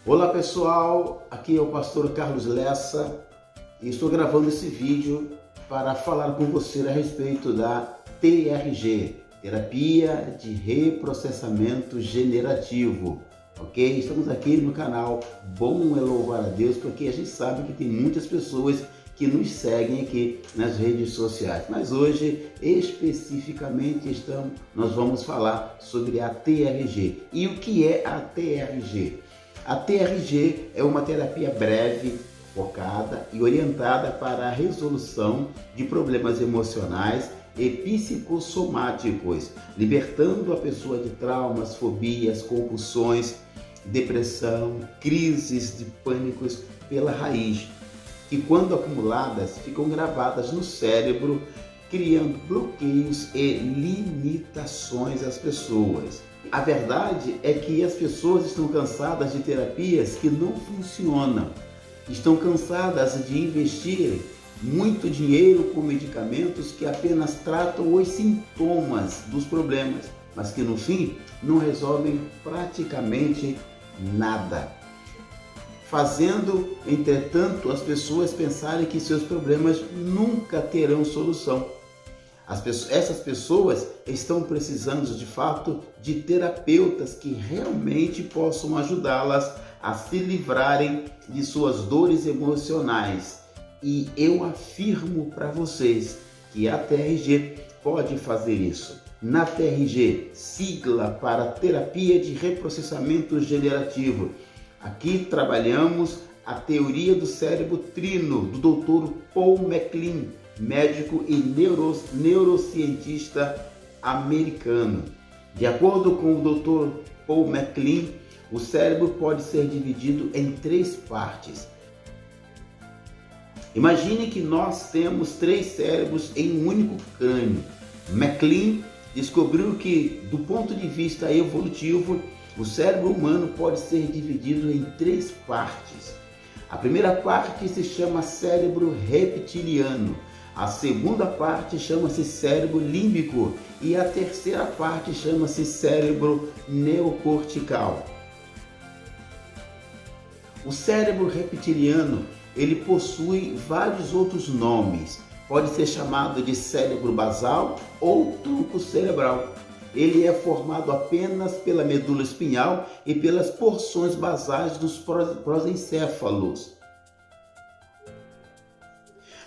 Olá pessoal, aqui é o pastor Carlos Lessa e estou gravando esse vídeo para falar com você a respeito da TRG, Terapia de Reprocessamento Generativo, ok? Estamos aqui no canal Bom é Louvar a Deus, porque a gente sabe que tem muitas pessoas que nos seguem aqui nas redes sociais, mas hoje especificamente nós vamos falar sobre a TRG. E o que é a TRG? A TRG é uma terapia breve, focada e orientada para a resolução de problemas emocionais e psicossomáticos, libertando a pessoa de traumas, fobias, compulsões, depressão, crises de pânicos pela raiz, que quando acumuladas ficam gravadas no cérebro, criando bloqueios e limitações às pessoas. A verdade é que as pessoas estão cansadas de terapias que não funcionam, estão cansadas de investir muito dinheiro com medicamentos que apenas tratam os sintomas dos problemas, mas que no fim não resolvem praticamente nada, fazendo, entretanto, as pessoas pensarem que seus problemas nunca terão solução. Essas pessoas estão precisando de fato de terapeutas que realmente possam ajudá-las a se livrarem de suas dores emocionais. E eu afirmo para vocês que a TRG pode fazer isso. Na TRG, sigla para Terapia de Reprocessamento Generativo, aqui trabalhamos a teoria do cérebro trino do Dr. Paul MacLean, médico e neurocientista americano. De acordo com o Dr. Paul MacLean, o cérebro pode ser dividido em 3 partes. Imagine que nós temos 3 cérebros em um único crânio. MacLean descobriu que, do ponto de vista evolutivo, o cérebro humano pode ser dividido em 3 partes. A primeira parte se chama cérebro reptiliano, a segunda parte chama-se cérebro límbico e a terceira parte chama-se cérebro neocortical. O cérebro reptiliano, ele possui vários outros nomes. Pode ser chamado de cérebro basal ou tronco cerebral. Ele é formado apenas pela medula espinhal e pelas porções basais dos prosencéfalos.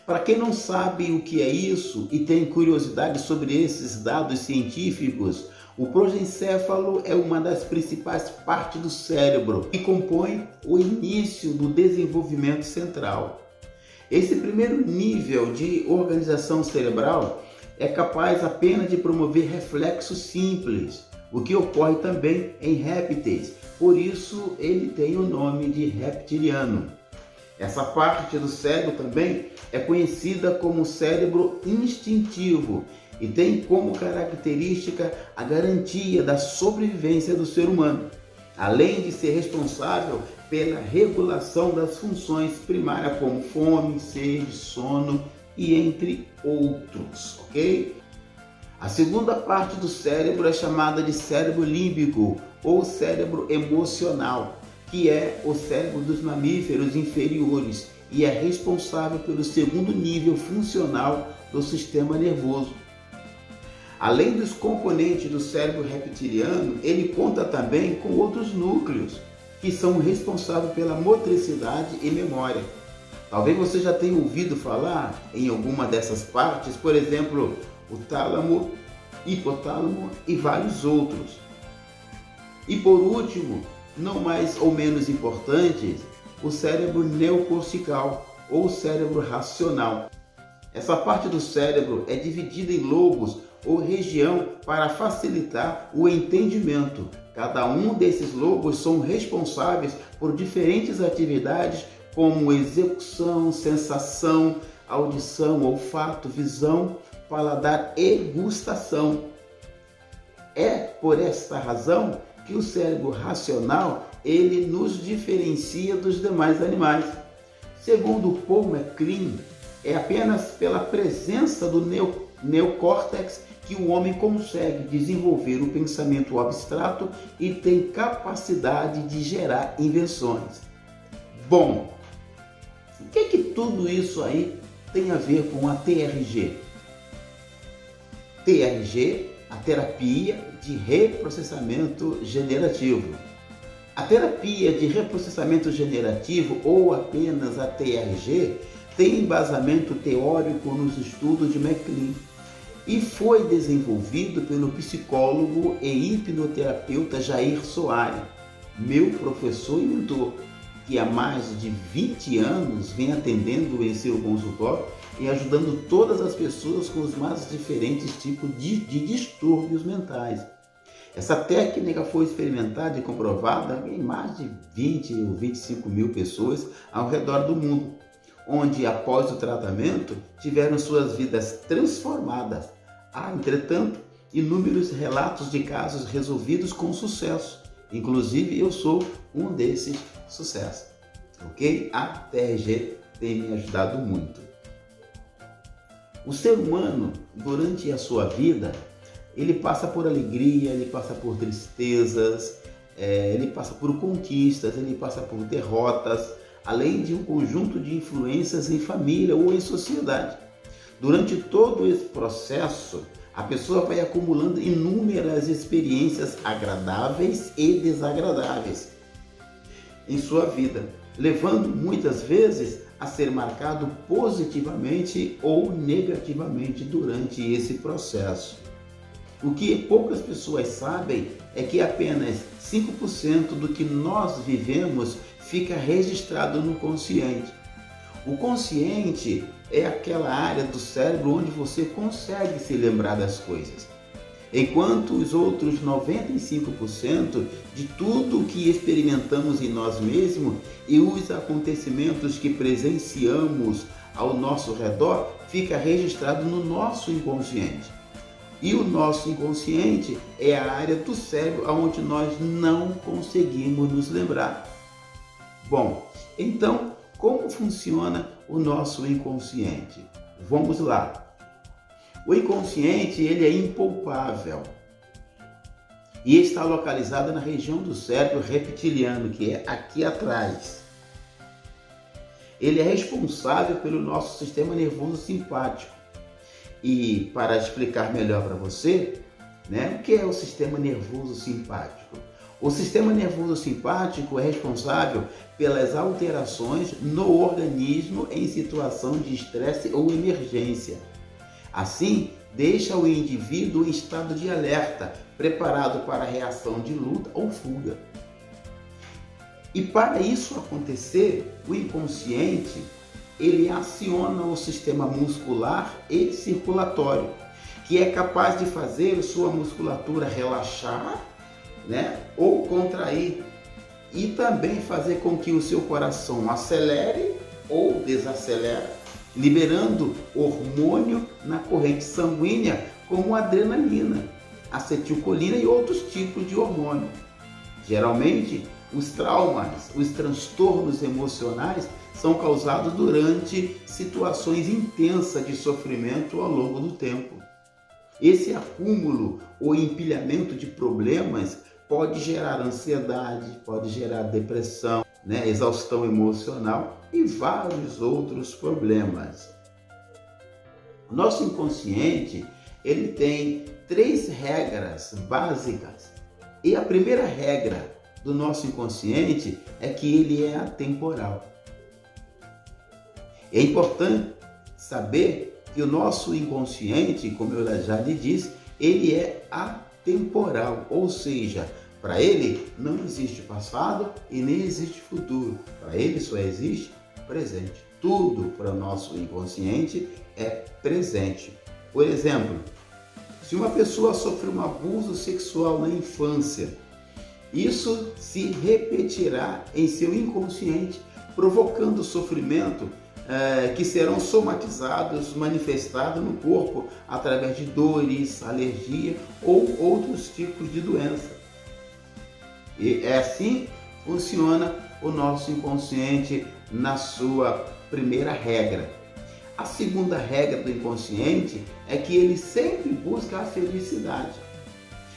Para quem não sabe o que é isso e tem curiosidade sobre esses dados científicos, o prosencéfalo é uma das principais partes do cérebro e compõe o início do desenvolvimento central. Esse primeiro nível de organização cerebral é capaz apenas de promover reflexos simples, o que ocorre também em répteis, por isso ele tem o nome de reptiliano. Essa parte do cérebro também é conhecida como cérebro instintivo e tem como característica a garantia da sobrevivência do ser humano, além de ser responsável pela regulação das funções primárias como fome, sede, sono e entre outros, ok? A segunda parte do cérebro é chamada de cérebro límbico ou cérebro emocional, que é o cérebro dos mamíferos inferiores e é responsável pelo segundo nível funcional do sistema nervoso. Além dos componentes do cérebro reptiliano, ele conta também com outros núcleos que são responsáveis pela motricidade e memória. Talvez você já tenha ouvido falar em alguma dessas partes, por exemplo, o tálamo, hipotálamo e vários outros. E por último, não mais ou menos importante, o cérebro neocortical ou cérebro racional. Essa parte do cérebro é dividida em lobos ou região para facilitar o entendimento. Cada um desses lobos são responsáveis por diferentes atividades como execução, sensação, audição, olfato, visão, paladar e gustação. É por esta razão que o cérebro racional ele nos diferencia dos demais animais. Segundo Paul MacLean, é apenas pela presença do neocórtex, que o homem consegue desenvolver o pensamento abstrato e tem capacidade de gerar invenções. Bom, o que tudo isso aí tem a ver com a TRG? TRG, a terapia de reprocessamento generativo. A terapia de reprocessamento generativo, ou apenas a TRG, tem embasamento teórico nos estudos de MacLean e foi desenvolvido pelo psicólogo e hipnoterapeuta Jair Soares, meu professor e mentor, que há mais de 20 anos vem atendendo em seu consultório e ajudando todas as pessoas com os mais diferentes tipos de distúrbios mentais. Essa técnica foi experimentada e comprovada em mais de 20 ou 25 mil pessoas ao redor do mundo, onde após o tratamento tiveram suas vidas transformadas. Há, entretanto, inúmeros relatos de casos resolvidos com sucesso. Inclusive, eu sou um desses sucessos. Ok? A TRG tem me ajudado muito. O ser humano, durante a sua vida, ele passa por alegria, ele passa por tristezas, ele passa por conquistas, ele passa por derrotas, além de um conjunto de influências em família ou em sociedade. Durante todo esse processo, a pessoa vai acumulando inúmeras experiências agradáveis e desagradáveis em sua vida, levando muitas vezes a ser marcado positivamente ou negativamente durante esse processo. O que poucas pessoas sabem é que apenas 5% do que nós vivemos fica registrado no consciente. O consciente é aquela área do cérebro onde você consegue se lembrar das coisas, enquanto os outros 95% de tudo o que experimentamos em nós mesmos e os acontecimentos que presenciamos ao nosso redor fica registrado no nosso inconsciente. E o nosso inconsciente é a área do cérebro onde nós não conseguimos nos lembrar. Bom, então, como funciona o nosso inconsciente? Vamos lá. O inconsciente, ele é impalpável e está localizado na região do cérebro reptiliano, que é aqui atrás. Ele é responsável pelo nosso sistema nervoso simpático. E para explicar melhor para você, o que é o sistema nervoso simpático? O sistema nervoso simpático é responsável pelas alterações no organismo em situação de estresse ou emergência. Assim, deixa o indivíduo em estado de alerta, preparado para a reação de luta ou fuga. E para isso acontecer, o inconsciente ele aciona o sistema muscular e circulatório, que é capaz de fazer sua musculatura relaxar, ou contrair, e também fazer com que o seu coração acelere ou desacelere, liberando hormônio na corrente sanguínea como adrenalina, acetilcolina e outros tipos de hormônio. Geralmente, os traumas, os transtornos emocionais são causados durante situações intensas de sofrimento ao longo do tempo. Esse acúmulo ou empilhamento de problemas pode gerar ansiedade, pode gerar depressão, exaustão emocional e vários outros problemas. O nosso inconsciente, ele tem 3 regras básicas. E a primeira regra do nosso inconsciente é que ele é atemporal. É importante saber que o nosso inconsciente, como eu já lhe disse, ele é atemporal, ou seja, para ele não existe passado e nem existe futuro. Para ele só existe presente. Tudo para o nosso inconsciente é presente. Por exemplo, se uma pessoa sofreu um abuso sexual na infância, isso se repetirá em seu inconsciente, provocando sofrimento que serão somatizados, manifestados no corpo através de dores, alergia ou outros tipos de doença. E é assim que funciona o nosso inconsciente na sua primeira regra. A segunda regra do inconsciente é que ele sempre busca a felicidade.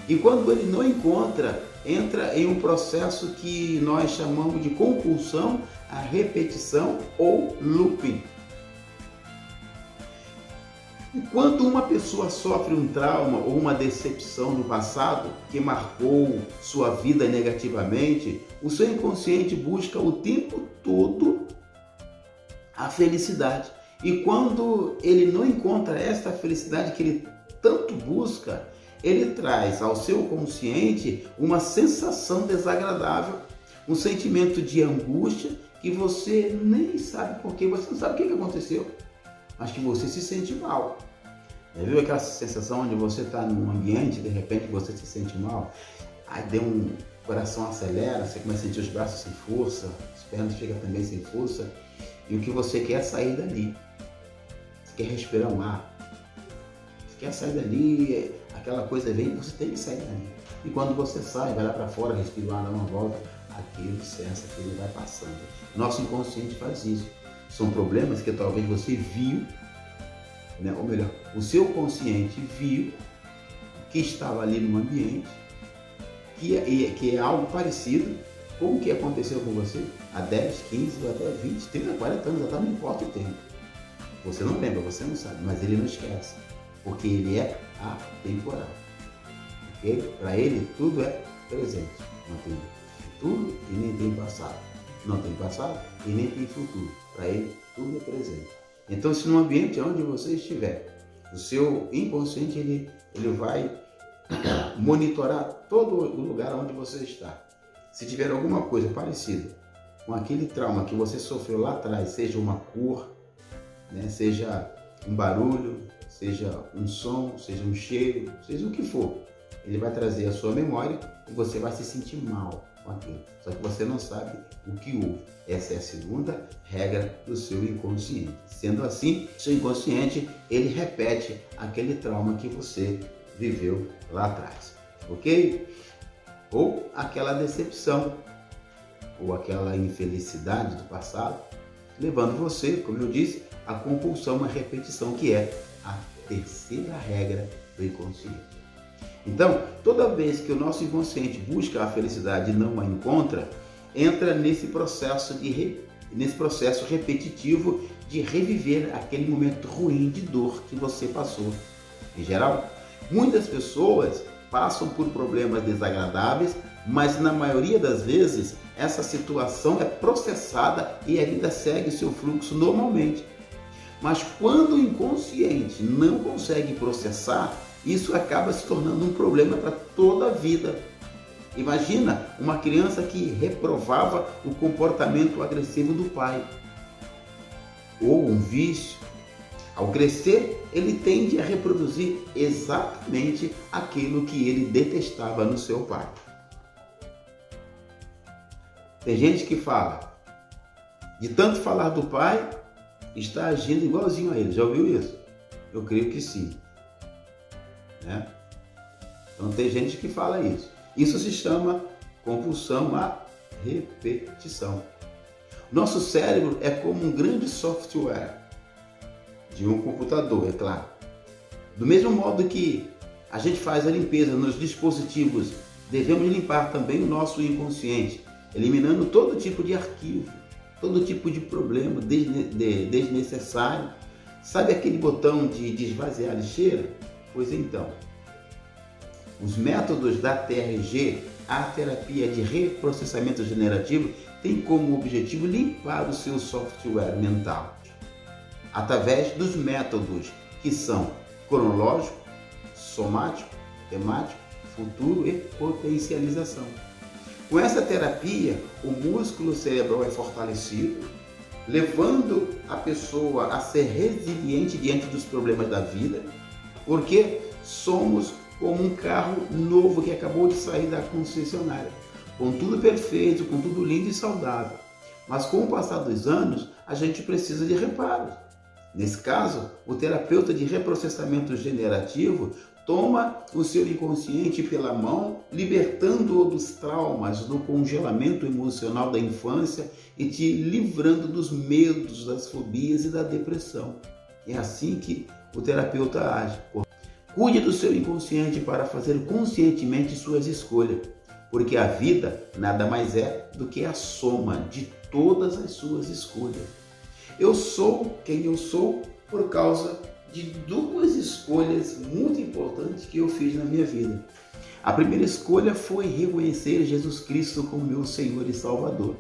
E quando ele não encontra, entra em um processo que nós chamamos de compulsão, a repetição ou looping. Enquanto uma pessoa sofre um trauma ou uma decepção no passado que marcou sua vida negativamente, o seu inconsciente busca o tempo todo a felicidade. E quando ele não encontra esta felicidade que ele tanto busca, ele traz ao seu consciente uma sensação desagradável, um sentimento de angústia que você nem sabe por quê, você não sabe o que aconteceu, mas que você se sente mal. Já viu aquela sensação onde você está num ambiente e de repente você se sente mal? Aí o coração acelera, você começa a sentir os braços sem força, as pernas ficam também sem força, e o que você quer é sair dali. Você quer respirar um ar. Você quer sair dali, aquela coisa vem, você tem que sair dali. E quando você sai, vai lá para fora, respira o ar, dá uma volta, aquilo cessa, aquilo vai passando. Nosso inconsciente faz isso. São problemas que talvez você viu, né? Ou melhor, o seu consciente viu que estava ali no ambiente, que é algo parecido com o que aconteceu com você há 10, 15, ou até 20, 30, 40 anos, até não importa o tempo. Você não lembra, você não sabe, mas ele não esquece, porque ele é atemporal. Okay? Para ele, tudo é presente. Não tem futuro e nem tem passado. Não tem passado e nem tem futuro. Para ele, tudo é presente. Então, se no ambiente onde você estiver, o seu inconsciente ele vai monitorar todo o lugar onde você está. Se tiver alguma coisa parecida com aquele trauma que você sofreu lá atrás, seja uma cor, né, seja um barulho, seja um som, seja um cheiro, seja o que for, ele vai trazer a sua memória e você vai se sentir mal com aquilo. Só que você não sabe o que houve. Essa é a segunda regra do seu inconsciente. Sendo assim, seu inconsciente ele repete aquele trauma que você viveu lá atrás, ok? Ou aquela decepção, ou aquela infelicidade do passado, levando você, como eu disse, à compulsão, à repetição, que é a terceira regra do inconsciente. Então, toda vez que o nosso inconsciente busca a felicidade e não a encontra, entra nesse processo repetitivo de reviver aquele momento ruim de dor que você passou. Em geral, muitas pessoas passam por problemas desagradáveis, mas na maioria das vezes essa situação é processada e a vida segue seu fluxo normalmente. Mas quando o inconsciente não consegue processar, isso acaba se tornando um problema para toda a vida. Imagina uma criança que reprovava o comportamento agressivo do pai, ou um vício. Ao crescer, ele tende a reproduzir exatamente aquilo que ele detestava no seu pai. Tem gente que fala, de tanto falar do pai, está agindo igualzinho a ele. Já ouviu isso? Eu creio que sim. Né? Então tem gente que fala isso. Isso se chama compulsão à repetição. Nosso cérebro é como um grande software de um computador, é claro. Do mesmo modo que a gente faz a limpeza nos dispositivos, devemos limpar também o nosso inconsciente, eliminando todo tipo de arquivo, todo tipo de problema desnecessário. Sabe aquele botão de esvaziar a lixeira? Pois então, os métodos da TRG, a terapia de reprocessamento generativo, tem como objetivo limpar o seu software mental através dos métodos que são cronológico, somático, temático, futuro e potencialização. Com essa terapia, o músculo cerebral é fortalecido, levando a pessoa a ser resiliente diante dos problemas da vida, porque somos como um carro novo que acabou de sair da concessionária, com tudo perfeito, com tudo lindo e saudável. Mas com o passar dos anos, a gente precisa de reparos. Nesse caso, o terapeuta de reprocessamento generativo toma o seu inconsciente pela mão, libertando-o dos traumas, do congelamento emocional da infância e te livrando dos medos, das fobias e da depressão. É assim que o terapeuta age. Cuide do seu inconsciente para fazer conscientemente suas escolhas, porque a vida nada mais é do que a soma de todas as suas escolhas. Eu sou quem eu sou por causa de duas escolhas muito importantes que eu fiz na minha vida. A primeira escolha foi reconhecer Jesus Cristo como meu Senhor e Salvador.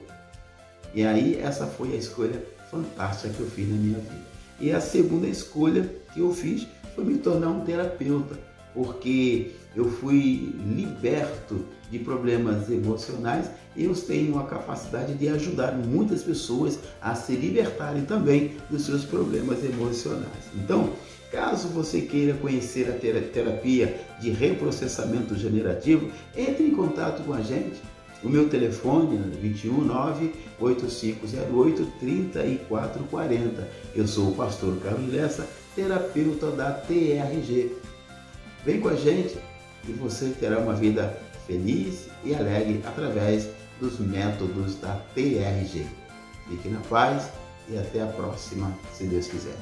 E aí essa foi a escolha fantástica que eu fiz na minha vida. E a segunda escolha que eu fiz foi me tornar um terapeuta, porque eu fui liberto de problemas emocionais e eu tenho a capacidade de ajudar muitas pessoas a se libertarem também dos seus problemas emocionais. Então, caso você queira conhecer a terapia de reprocessamento generativo, entre em contato com a gente. O meu telefone é 21 98508 3440. Eu sou o pastor Carlos Lessa, terapeuta da TRG. Vem com a gente e você terá uma vida feliz e alegre através dos métodos da TRG. Fique na paz e até a próxima, se Deus quiser.